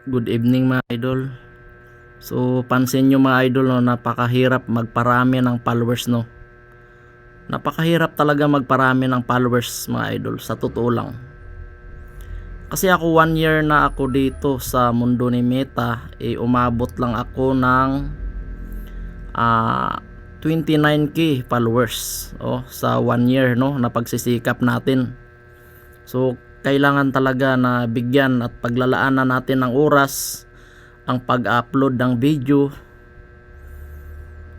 Good evening mga idol. So pansin nyo mga idol, no, napakahirap magparami ng followers, no. Napakahirap talaga magparami ng followers mga idol, sa totoo lang. Kasi ako 1 year na ako dito sa mundo ni Meta, umabot lang ako ng 29k followers sa 1 year, no, na pagsisikap natin. So kailangan talaga na bigyan at paglalaanan natin ng oras ang pag-upload ng video,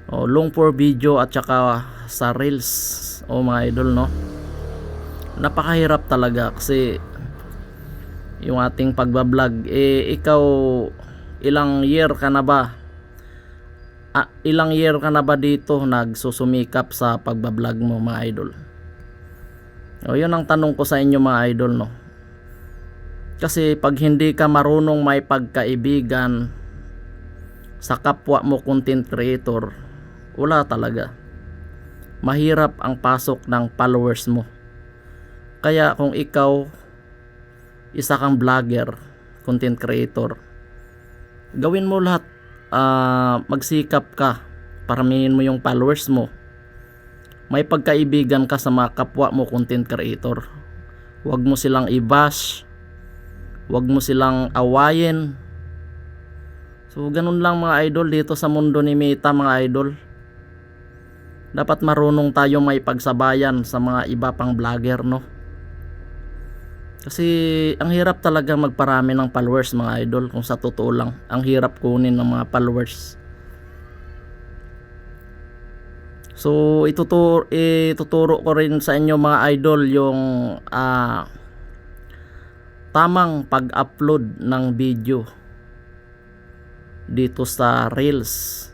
long form video at saka sa reels, mga idol, no. Napakahirap talaga kasi yung ating pagbablog, ikaw ilang year ka na ba dito nagsusumikap sa pagbablog mo mga idol? Yun ang tanong ko sa inyo mga idol, no. Kasi pag hindi ka marunong may pagkaibigan sa kapwa mo content creator, wala talaga. Mahirap ang pasok ng followers mo. Kaya kung ikaw isa kang vlogger, content creator, gawin mo lahat, magsikap ka, paramihin mo yung followers mo, may pagkaibigan ka sa mga kapwa mo content creator. Huwag mo silang i-bash, huwag mo silang awayin. So ganun lang mga idol dito sa mundo ni Meta mga idol. Dapat marunong tayo may pagsabayan sa mga iba pang vlogger, no. Kasi ang hirap talaga magparami ng followers mga idol, kung sa totoo lang. Ang hirap kunin ng mga followers. So ituturo ko rin sa inyo mga idol yung tamang pag-upload ng video dito sa Reels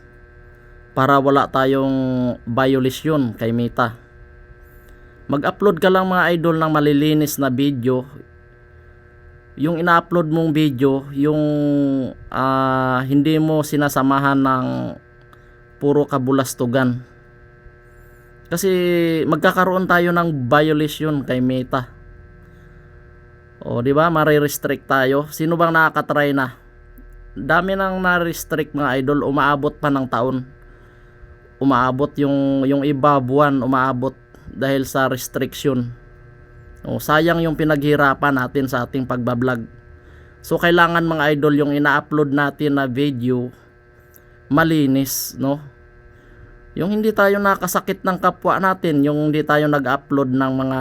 para wala tayong violation kay Meta. Mag-upload ka lang mga idol ng malilinis na video. Yung ina-upload mong video, yung hindi mo sinasamahan ng puro kabulastugan. Kasi magkakaroon tayo ng violation kay Meta. Di ba? Mare-restrict tayo. Sino bang nakakatry na? Dami nang na-restrict mga idol, umaabot pa ng taon. Umaabot yung iba buwan, umaabot dahil sa restriction. Sayang yung pinaghirapan natin sa ating pagbablog. So kailangan mga idol yung ina-upload natin na video malinis, no? Yung hindi tayo nakasakit ng kapwa natin, yung hindi tayo nag-upload ng mga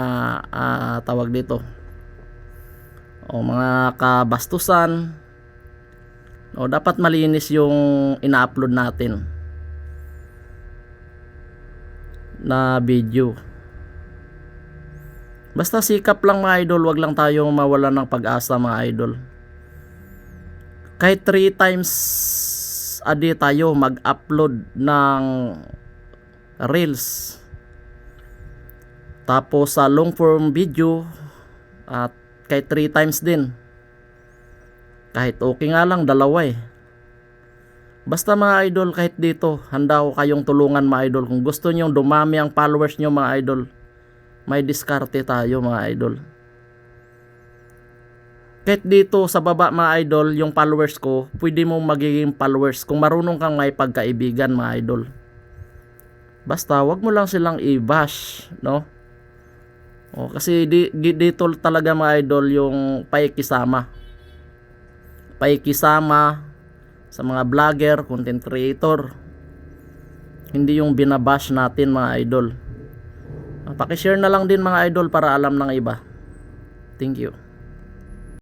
tawag dito, mga kabastusan. Dapat malinis yung ina-upload natin na video. Basta sikap lang mga idol, wag lang tayo mawalan ng pag-asa mga idol. Kahit 3 times a day tayo mag-upload ng reels, tapos sa long form video, at kahit 3 times din, kahit okay nga lang 2 Basta mga idol, kahit dito handa ko kayong tulungan mga idol. Kung gusto nyo dumami ang followers nyo mga idol, may diskarte tayo mga idol. Kahit dito sa baba mga idol, yung followers ko, pwede mong magiging followers kung marunong kang may pagkaibigan mga idol. Basta wag mo lang silang i-bash, no. Kasi dito talaga mga idol yung paikisama sa mga vlogger, content creator. Hindi yung binabash natin mga idol. Paki-share na lang din mga idol para alam ng iba. Thank you.